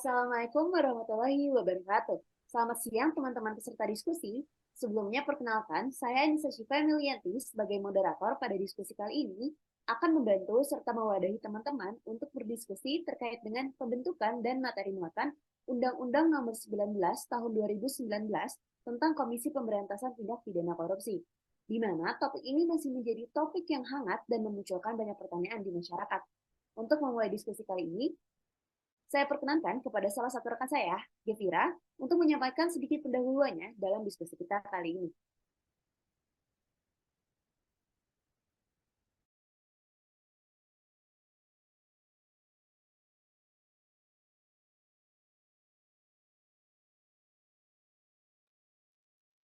Assalamualaikum warahmatullahi wabarakatuh. Selamat siang teman-teman peserta diskusi. Sebelumnya perkenalkan, saya Anissa Syifa Emilianti sebagai moderator pada diskusi kali ini akan membantu serta mewadahi teman-teman untuk berdiskusi terkait dengan pembentukan dan materi muatan Undang-Undang Nomor 19 Tahun 2019 tentang Komisi Pemberantasan Tindak Pidana Korupsi, di mana topik ini masih menjadi topik yang hangat dan memunculkan banyak pertanyaan di masyarakat. Untuk memulai diskusi kali ini, saya perkenankan kepada salah satu rekan saya, Gevira, untuk menyampaikan sedikit pendahuluannya dalam diskusi kita kali ini.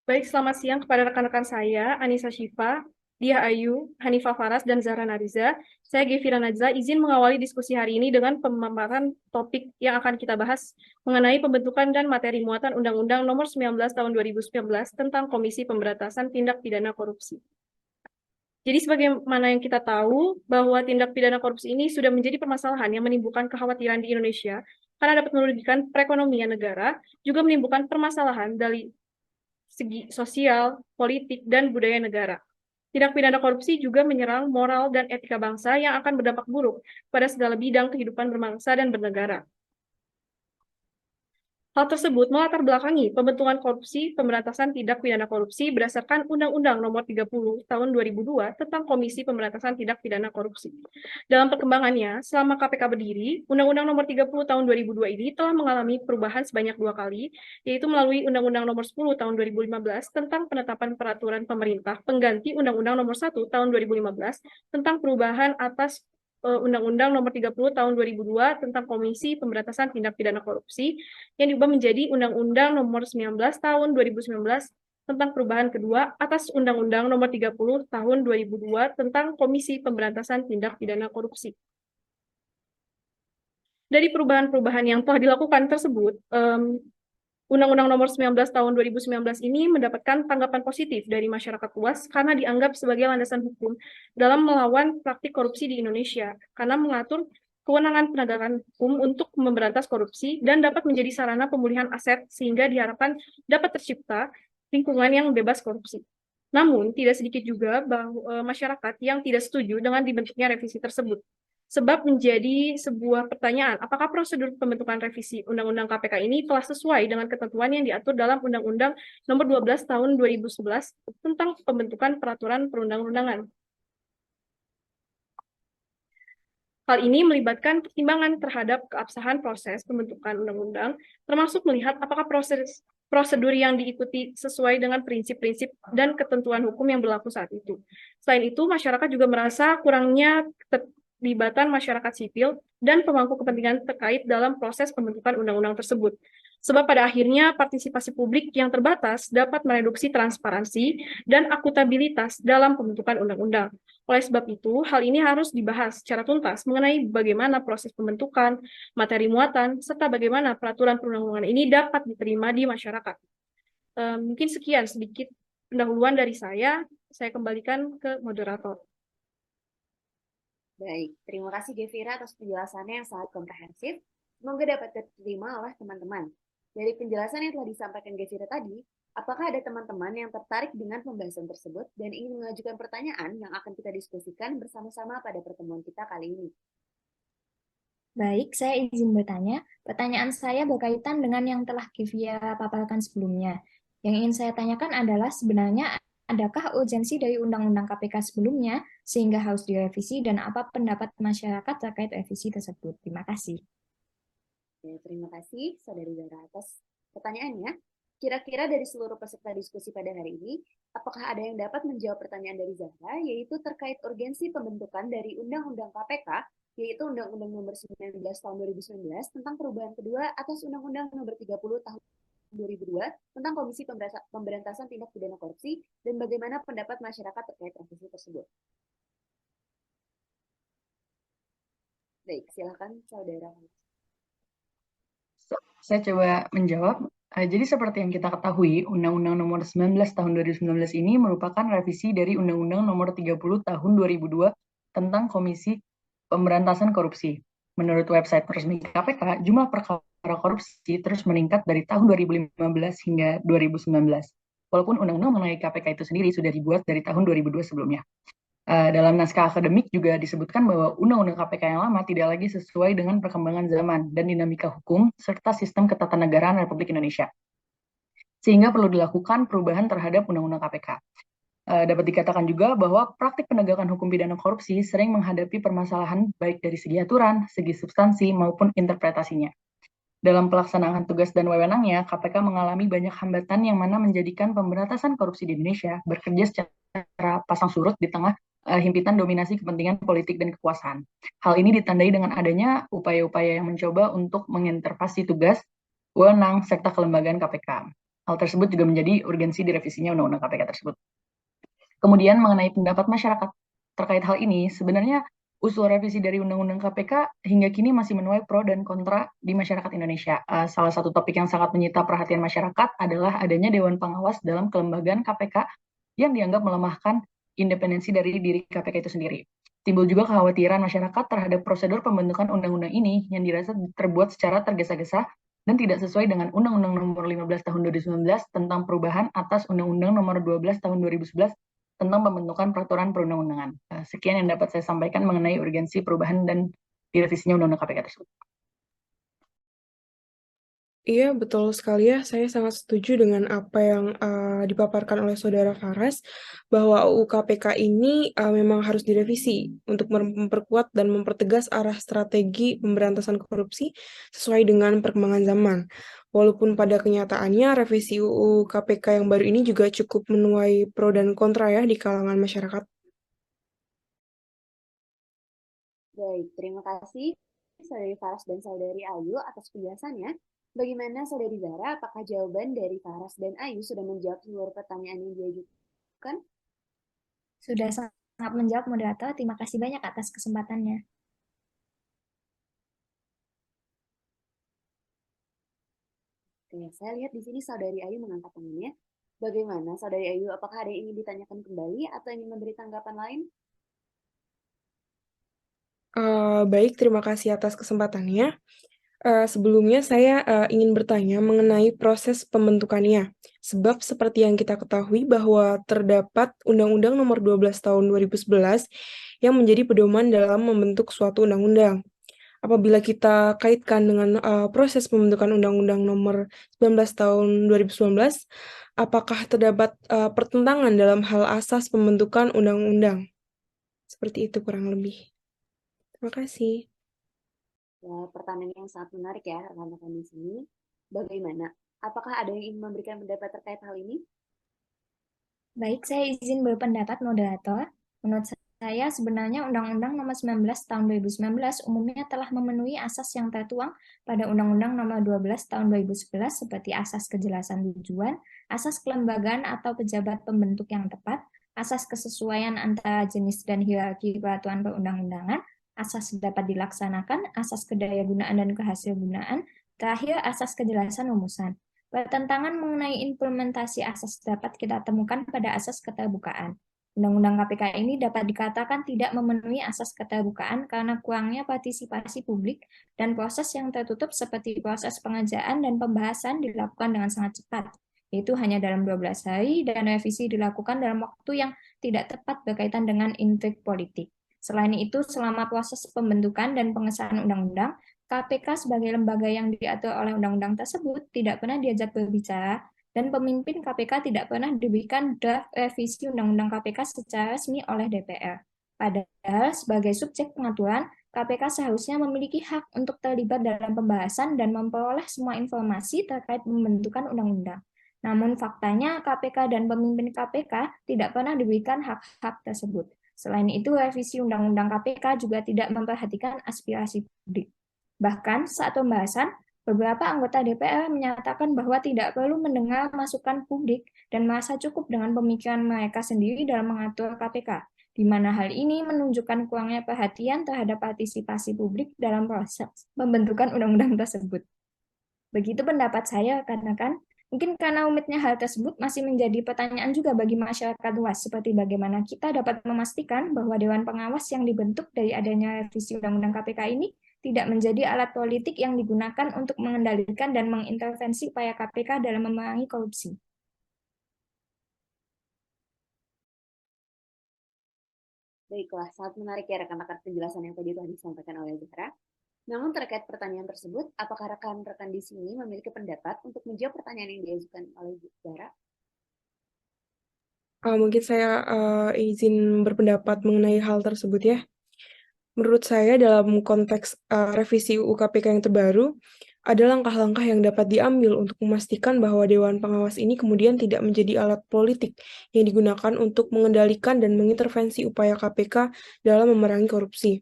Baik, selamat siang kepada rekan-rekan saya, Anissa Syifa, Diah Ayu, Hanifah Faras, dan Zahra Nariza. Saya Gevira Najza, izin mengawali diskusi hari ini dengan pemaparan topik yang akan kita bahas mengenai pembentukan dan materi muatan Undang-Undang Nomor 19 Tahun 2019 tentang Komisi Pemberantasan Tindak Pidana Korupsi. Jadi sebagaimana yang kita tahu, bahwa tindak pidana korupsi ini sudah menjadi permasalahan yang menimbulkan kekhawatiran di Indonesia karena dapat merugikan perekonomian negara, juga menimbulkan permasalahan dari segi sosial, politik, dan budaya negara. Tindak pidana korupsi juga menyerang moral dan etika bangsa yang akan berdampak buruk pada segala bidang kehidupan berbangsa dan bernegara. Hal tersebut melatar belakangi pembentukan Komisi Pemberantasan Tindak Pidana Korupsi berdasarkan Undang-Undang Nomor 30 Tahun 2002 tentang Komisi Pemberantasan Tindak Pidana Korupsi. Dalam perkembangannya, selama KPK berdiri, Undang-Undang Nomor 30 Tahun 2002 ini telah mengalami perubahan sebanyak 2 kali, yaitu melalui Undang-Undang Nomor 10 Tahun 2015 tentang penetapan peraturan pemerintah pengganti Undang-Undang Nomor 1 Tahun 2015 tentang perubahan atas Undang-Undang Nomor 30 Tahun 2002 tentang Komisi Pemberantasan Tindak Pidana Korupsi yang diubah menjadi Undang-Undang Nomor 19 Tahun 2019 tentang perubahan kedua atas Undang-Undang Nomor 30 Tahun 2002 tentang Komisi Pemberantasan Tindak Pidana Korupsi. Dari perubahan-perubahan yang telah dilakukan tersebut, Undang-Undang Nomor 19 Tahun 2019 ini mendapatkan tanggapan positif dari masyarakat luas karena dianggap sebagai landasan hukum dalam melawan praktik korupsi di Indonesia, karena mengatur kewenangan penegakan hukum untuk memberantas korupsi dan dapat menjadi sarana pemulihan aset sehingga diharapkan dapat tercipta lingkungan yang bebas korupsi. Namun, tidak sedikit juga masyarakat yang tidak setuju dengan dibentuknya revisi tersebut. Sebab menjadi sebuah pertanyaan, apakah prosedur pembentukan revisi Undang-Undang KPK ini telah sesuai dengan ketentuan yang diatur dalam Undang-Undang Nomor 12 Tahun 2011 tentang pembentukan peraturan perundang-undangan. Hal ini melibatkan pertimbangan terhadap keabsahan proses pembentukan undang-undang, termasuk melihat apakah prosedur yang diikuti sesuai dengan prinsip-prinsip dan ketentuan hukum yang berlaku saat itu. Selain itu, masyarakat juga merasa kurangnya keterlibatan masyarakat sipil dan pemangku kepentingan terkait dalam proses pembentukan undang-undang tersebut. Sebab pada akhirnya partisipasi publik yang terbatas dapat mereduksi transparansi dan akutabilitas dalam pembentukan undang-undang. Oleh sebab itu, hal ini harus dibahas secara tuntas mengenai bagaimana proses pembentukan, materi muatan, serta bagaimana peraturan perundang-undangan ini dapat diterima di masyarakat. Mungkin sekian sedikit pendahuluan dari saya kembalikan ke moderator. Baik, terima kasih Gevira atas penjelasannya yang sangat komprehensif. Semoga dapat diterima oleh teman-teman. Dari penjelasan yang telah disampaikan Gevira tadi, apakah ada teman-teman yang tertarik dengan pembahasan tersebut dan ingin mengajukan pertanyaan yang akan kita diskusikan bersama-sama pada pertemuan kita kali ini? Baik, saya izin bertanya. Pertanyaan saya berkaitan dengan yang telah Kivia paparkan sebelumnya. Yang ingin saya tanyakan adalah sebenarnya adakah urgensi dari Undang-Undang KPK sebelumnya sehingga harus direvisi dan apa pendapat masyarakat terkait revisi tersebut? Terima kasih. Oke, terima kasih Saudari Zara atas pertanyaannya. Kira-kira dari seluruh peserta diskusi pada hari ini, apakah ada yang dapat menjawab pertanyaan dari Zahra, yaitu terkait urgensi pembentukan dari Undang-Undang KPK, yaitu Undang-Undang Nomor 19 Tahun 2019 tentang perubahan kedua atas Undang-Undang Nomor 30 Tahun 2002 tentang Komisi Pemberantasan Tindak Pidana Korupsi, dan bagaimana pendapat masyarakat terkait revisi tersebut? Baik, silakan Saudara. Saya coba menjawab. Jadi seperti yang kita ketahui, Undang-Undang Nomor 19 Tahun 2019 ini merupakan revisi dari Undang-Undang Nomor 30 Tahun 2002 tentang Komisi Pemberantasan Korupsi. Menurut website resmi KPK, jumlah perkara perkara korupsi terus meningkat dari tahun 2015 hingga 2019. Walaupun undang-undang mengenai KPK itu sendiri sudah dibuat dari tahun 2002 sebelumnya. Dalam naskah akademik juga disebutkan bahwa undang-undang KPK yang lama tidak lagi sesuai dengan perkembangan zaman dan dinamika hukum serta sistem ketatanegaraan Republik Indonesia. Sehingga perlu dilakukan perubahan terhadap undang-undang KPK. Dapat dikatakan juga bahwa praktik penegakan hukum pidana korupsi sering menghadapi permasalahan baik dari segi aturan, segi substansi, maupun interpretasinya. Dalam pelaksanaan tugas dan wewenangnya, KPK mengalami banyak hambatan yang mana menjadikan pemberantasan korupsi di Indonesia bekerja secara pasang surut di tengah himpitan dominasi kepentingan politik dan kekuasaan. Hal ini ditandai dengan adanya upaya-upaya yang mencoba untuk mengintervensi tugas, wewenang, serta kelembagaan KPK. Hal tersebut juga menjadi urgensi direvisinya Undang-Undang KPK tersebut. Kemudian mengenai pendapat masyarakat terkait hal ini, sebenarnya usul revisi dari Undang-Undang KPK hingga kini masih menuai pro dan kontra di masyarakat Indonesia. Salah satu topik yang sangat menyita perhatian masyarakat adalah adanya Dewan Pengawas dalam kelembagaan KPK yang dianggap melemahkan independensi dari diri KPK itu sendiri. Timbul juga kekhawatiran masyarakat terhadap prosedur pembentukan undang-undang ini yang dirasa terbuat secara tergesa-gesa dan tidak sesuai dengan Undang-Undang Nomor 15 Tahun 2019 tentang perubahan atas Undang-Undang Nomor 12 Tahun 2011 tentang pembentukan peraturan perundang-undangan. Sekian yang dapat saya sampaikan mengenai urgensi perubahan dan direvisinya Undang-Undang KPK tersebut. Iya, betul sekali ya. Saya sangat setuju dengan apa yang dipaparkan oleh Saudara Faras, bahwa UU KPK ini memang harus direvisi untuk memperkuat dan mempertegas arah strategi pemberantasan korupsi sesuai dengan perkembangan zaman. Walaupun pada kenyataannya revisi UU KPK yang baru ini juga cukup menuai pro dan kontra ya di kalangan masyarakat. Baik, terima kasih Saudari Faras dan Saudari Ayu atas penjelasannya. Bagaimana Saudari Zara, apakah jawaban dari Faras dan Ayu sudah menjawab seluruh pertanyaan yang diajukan? Sudah sangat menjawab, moderator. Terima kasih banyak atas kesempatannya. Oke, saya lihat di sini Saudari Ayu mengangkat tangannya. Bagaimana Saudari Ayu, apakah ada yang ingin ditanyakan kembali atau ingin memberi tanggapan lain? Baik, terima kasih atas kesempatannya. Sebelumnya saya ingin bertanya mengenai proses pembentukannya. Sebab seperti yang kita ketahui bahwa terdapat Undang-Undang Nomor 12 Tahun 2011 yang menjadi pedoman dalam membentuk suatu undang-undang. Apabila kita kaitkan dengan proses pembentukan Undang-Undang Nomor 19 Tahun 2019, apakah terdapat pertentangan dalam hal asas pembentukan undang-undang? Seperti itu kurang lebih. Terima kasih. Ya, pertanyaan yang sangat menarik ya rekan-rekan di sini. Bagaimana? Apakah ada yang ingin memberikan pendapat terkait hal ini? Baik, saya izin berpendapat, moderator. Menurut saya, sebenarnya Undang-Undang Nomor 19 Tahun 2019 umumnya telah memenuhi asas yang tertuang pada Undang-Undang Nomor 12 Tahun 2011 seperti asas kejelasan tujuan, asas kelembagaan atau pejabat pembentuk yang tepat, asas kesesuaian antara jenis dan hierarki peraturan perundang-undangan, asas dapat dilaksanakan, asas kedayagunaan dan kehasilgunaan, terakhir asas kejelasan rumusan. Pertentangan mengenai implementasi asas dapat kita temukan pada asas keterbukaan. Undang-Undang KPK ini dapat dikatakan tidak memenuhi asas keterbukaan karena kurangnya partisipasi publik dan proses yang tertutup seperti proses pengerjaan dan pembahasan dilakukan dengan sangat cepat, yaitu hanya dalam 12 hari dan revisi dilakukan dalam waktu yang tidak tepat berkaitan dengan intrik politik. Selain itu, selama proses pembentukan dan pengesahan undang-undang, KPK sebagai lembaga yang diatur oleh undang-undang tersebut tidak pernah diajak berbicara dan pemimpin KPK tidak pernah diberikan draft revisi undang-undang KPK secara resmi oleh DPR. Padahal sebagai subjek pengaturan, KPK seharusnya memiliki hak untuk terlibat dalam pembahasan dan memperoleh semua informasi terkait pembentukan undang-undang. Namun faktanya KPK dan pemimpin KPK tidak pernah diberikan hak-hak tersebut. Selain itu, revisi Undang-Undang KPK juga tidak memperhatikan aspirasi publik. Bahkan saat pembahasan, beberapa anggota DPR menyatakan bahwa tidak perlu mendengar masukan publik dan merasa cukup dengan pemikiran mereka sendiri dalam mengatur KPK, di mana hal ini menunjukkan kurangnya perhatian terhadap partisipasi publik dalam proses pembentukan undang-undang tersebut. Begitu pendapat saya, rekan-rekan. Mungkin karena rumitnya hal tersebut masih menjadi pertanyaan juga bagi masyarakat luas, seperti bagaimana kita dapat memastikan bahwa Dewan Pengawas yang dibentuk dari adanya revisi Undang-Undang KPK ini tidak menjadi alat politik yang digunakan untuk mengendalikan dan mengintervensi upaya KPK dalam memerangi korupsi. Baiklah, sangat menarik ya rekan-rekan penjelasan yang tadi telah disampaikan oleh Zahra. Namun terkait pertanyaan tersebut, apakah rekan-rekan di sini memiliki pendapat untuk menjawab pertanyaan yang diajukan oleh Zahra? Mungkin saya izin berpendapat mengenai hal tersebut ya. Menurut saya dalam konteks revisi UU KPK yang terbaru, ada langkah-langkah yang dapat diambil untuk memastikan bahwa Dewan Pengawas ini kemudian tidak menjadi alat politik yang digunakan untuk mengendalikan dan mengintervensi upaya KPK dalam memerangi korupsi.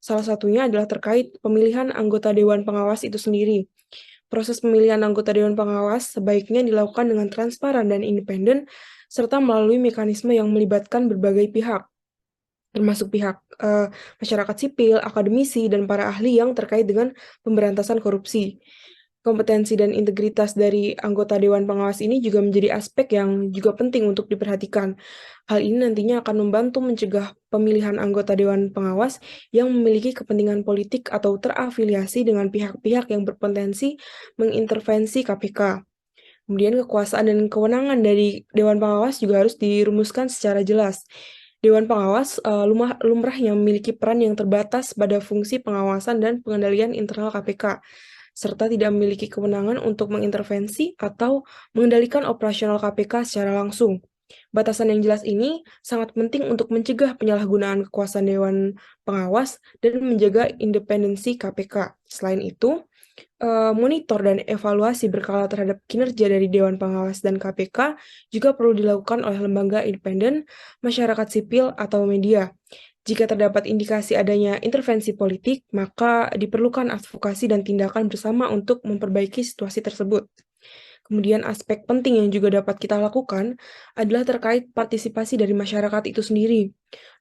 Salah satunya adalah terkait pemilihan anggota Dewan Pengawas itu sendiri. Proses pemilihan anggota Dewan Pengawas sebaiknya dilakukan dengan transparan dan independen, serta melalui mekanisme yang melibatkan berbagai pihak, termasuk pihak masyarakat sipil, akademisi, dan para ahli yang terkait dengan pemberantasan korupsi. Kompetensi dan integritas dari anggota Dewan Pengawas ini juga menjadi aspek yang juga penting untuk diperhatikan. Hal ini nantinya akan membantu mencegah pemilihan anggota Dewan Pengawas yang memiliki kepentingan politik atau terafiliasi dengan pihak-pihak yang berpotensi mengintervensi KPK. Kemudian kekuasaan dan kewenangan dari Dewan Pengawas juga harus dirumuskan secara jelas. Dewan Pengawas lumrahnya memiliki peran yang terbatas pada fungsi pengawasan dan pengendalian internal KPK, serta tidak memiliki kewenangan untuk mengintervensi atau mengendalikan operasional KPK secara langsung. Batasan yang jelas ini sangat penting untuk mencegah penyalahgunaan kekuasaan Dewan Pengawas dan menjaga independensi KPK. Selain itu, monitor dan evaluasi berkala terhadap kinerja dari Dewan Pengawas dan KPK juga perlu dilakukan oleh lembaga independen, masyarakat sipil, atau media. Jika terdapat indikasi adanya intervensi politik, maka diperlukan advokasi dan tindakan bersama untuk memperbaiki situasi tersebut. Kemudian aspek penting yang juga dapat kita lakukan adalah terkait partisipasi dari masyarakat itu sendiri.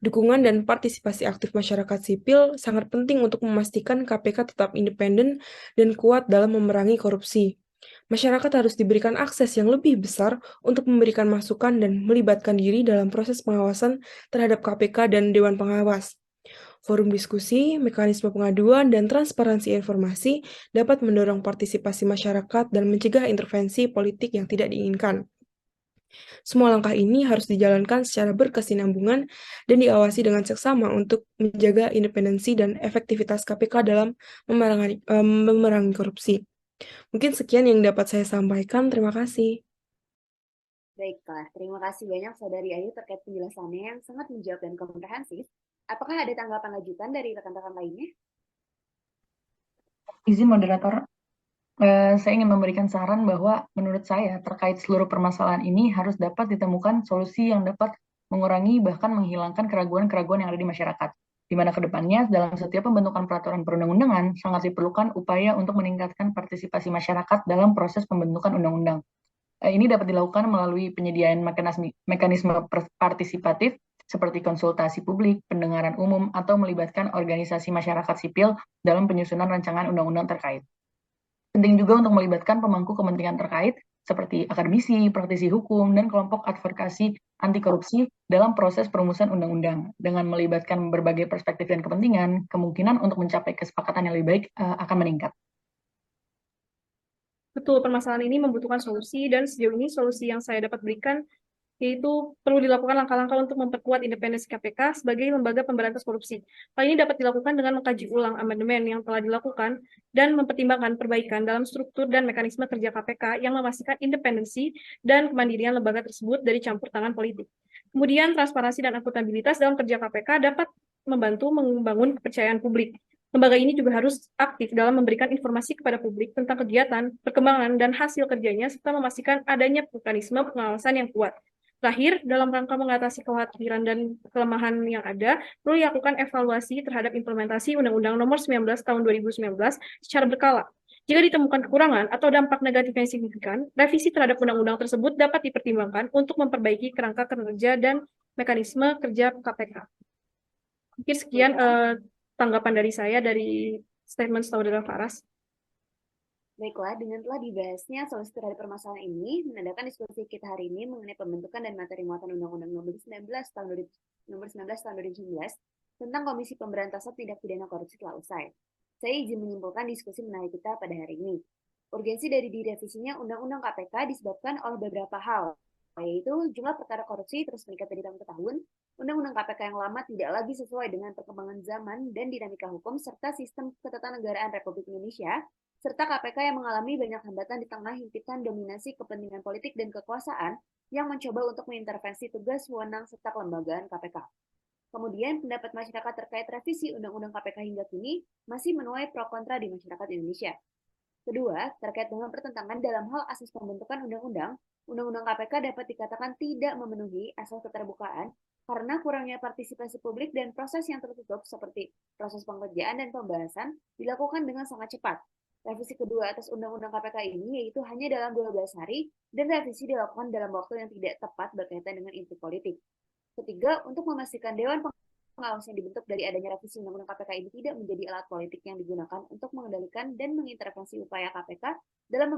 Dukungan dan partisipasi aktif masyarakat sipil sangat penting untuk memastikan KPK tetap independen dan kuat dalam memerangi korupsi. Masyarakat harus diberikan akses yang lebih besar untuk memberikan masukan dan melibatkan diri dalam proses pengawasan terhadap KPK dan Dewan Pengawas. Forum diskusi, mekanisme pengaduan, dan transparansi informasi dapat mendorong partisipasi masyarakat dan mencegah intervensi politik yang tidak diinginkan. Semua langkah ini harus dijalankan secara berkesinambungan dan diawasi dengan seksama untuk menjaga independensi dan efektivitas KPK dalam memerangi korupsi. Mungkin sekian yang dapat saya sampaikan. Terima kasih. Baiklah, terima kasih banyak Saudari Ayu terkait penjelasannya yang sangat menjawab dan komprehensif. Apakah ada tanggapan lanjutan dari rekan-rekan lainnya? Izin moderator, saya ingin memberikan saran bahwa menurut saya terkait seluruh permasalahan ini harus dapat ditemukan solusi yang dapat mengurangi bahkan menghilangkan keraguan-keraguan yang ada di masyarakat. Di mana kedepannya dalam setiap pembentukan peraturan perundang-undangan sangat diperlukan upaya untuk meningkatkan partisipasi masyarakat dalam proses pembentukan undang-undang. Ini dapat dilakukan melalui penyediaan mekanisme partisipatif seperti konsultasi publik, pendengaran umum, atau melibatkan organisasi masyarakat sipil dalam penyusunan rancangan undang-undang terkait. Penting juga untuk melibatkan pemangku kepentingan terkait seperti akademisi, praktisi hukum, dan kelompok advokasi anti korupsi dalam proses perumusan undang-undang. Dengan melibatkan berbagai perspektif dan kepentingan, kemungkinan untuk mencapai kesepakatan yang lebih baik akan meningkat. Betul, permasalahan ini membutuhkan solusi, dan sejauh ini solusi yang saya dapat berikan yaitu perlu dilakukan langkah-langkah untuk memperkuat independensi KPK sebagai lembaga pemberantas korupsi. Hal ini dapat dilakukan dengan mengkaji ulang amandemen yang telah dilakukan dan mempertimbangkan perbaikan dalam struktur dan mekanisme kerja KPK yang memastikan independensi dan kemandirian lembaga tersebut dari campur tangan politik. Kemudian, transparansi dan akuntabilitas dalam kerja KPK dapat membantu membangun kepercayaan publik. Lembaga ini juga harus aktif dalam memberikan informasi kepada publik tentang kegiatan, perkembangan, dan hasil kerjanya, serta memastikan adanya mekanisme pengawasan yang kuat. Terakhir, dalam rangka mengatasi kekhawatiran dan kelemahan yang ada, perlu dilakukan evaluasi terhadap implementasi Undang-Undang Nomor 19 Tahun 2019 secara berkala. Jika ditemukan kekurangan atau dampak negatif yang signifikan, revisi terhadap undang-undang tersebut dapat dipertimbangkan untuk memperbaiki kerangka kerja dan mekanisme kerja KPK. Mungkin sekian tanggapan dari saya dari statement Saudara Faras. Baiklah, dengan telah dibahasnya solusi terhadap permasalahan ini, menandakan diskusi kita hari ini mengenai pembentukan dan materi muatan Undang-Undang Nomor 19 Tahun 2019 tentang Komisi Pemberantasan Tindak Pidana Korupsi telah usai. Saya izin menyimpulkan diskusi menarik kita pada hari ini. Urgensi dari direvisinya Undang-Undang KPK disebabkan oleh beberapa hal, yaitu jumlah perkara korupsi terus meningkat dari tahun ke tahun, Undang-Undang KPK yang lama tidak lagi sesuai dengan perkembangan zaman dan dinamika hukum, serta sistem ketatanegaraan Republik Indonesia, serta KPK yang mengalami banyak hambatan di tengah himpitan dominasi kepentingan politik dan kekuasaan yang mencoba untuk mengintervensi tugas, wewenang, serta kelembagaan KPK. Kemudian, pendapat masyarakat terkait revisi Undang-Undang KPK hingga kini masih menuai pro kontra di masyarakat Indonesia. Kedua, terkait dengan pertentangan dalam hal asas pembentukan undang-undang, Undang-Undang KPK dapat dikatakan tidak memenuhi asas keterbukaan karena kurangnya partisipasi publik dan proses yang tertutup seperti proses pengerjaan dan pembahasan dilakukan dengan sangat cepat. Revisi kedua atas Undang-Undang KPK ini yaitu hanya dalam 12 hari dan revisi dilakukan dalam waktu yang tidak tepat berkaitan dengan inti politik. Ketiga, untuk memastikan Dewan Pengawas yang dibentuk dari adanya revisi Undang-Undang KPK ini tidak menjadi alat politik yang digunakan untuk mengendalikan dan mengintervensi upaya KPK dalam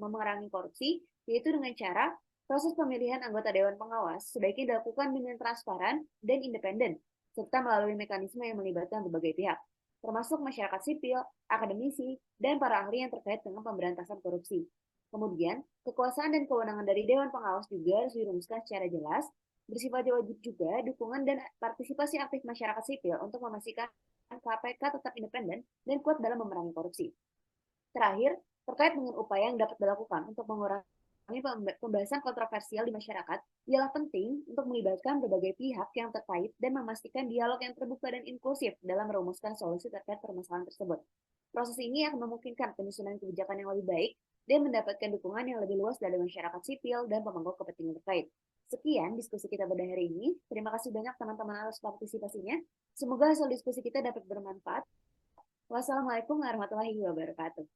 memerangi korupsi, yaitu dengan cara proses pemilihan anggota Dewan Pengawas sebaiknya dilakukan dengan transparan dan independen, serta melalui mekanisme yang melibatkan berbagai pihak, termasuk masyarakat sipil, akademisi, dan para ahli yang terkait dengan pemberantasan korupsi. Kemudian, kekuasaan dan kewenangan dari Dewan Pengawas juga harus dirumuskan secara jelas, bersifat wajib juga dukungan dan partisipasi aktif masyarakat sipil untuk memastikan KPK tetap independen dan kuat dalam memerangi korupsi. Terakhir, terkait dengan upaya yang dapat dilakukan untuk mengurangi pembahasan kontroversial di masyarakat, ialah penting untuk melibatkan berbagai pihak yang terkait dan memastikan dialog yang terbuka dan inklusif dalam merumuskan solusi terkait permasalahan tersebut. Proses ini akan memungkinkan penyusunan kebijakan yang lebih baik dan mendapatkan dukungan yang lebih luas dari masyarakat sipil dan pemangku kepentingan terkait. Sekian diskusi kita pada hari ini. Terima kasih banyak teman-teman atas partisipasinya. Semoga hasil diskusi kita dapat bermanfaat. Wassalamualaikum warahmatullahi wabarakatuh.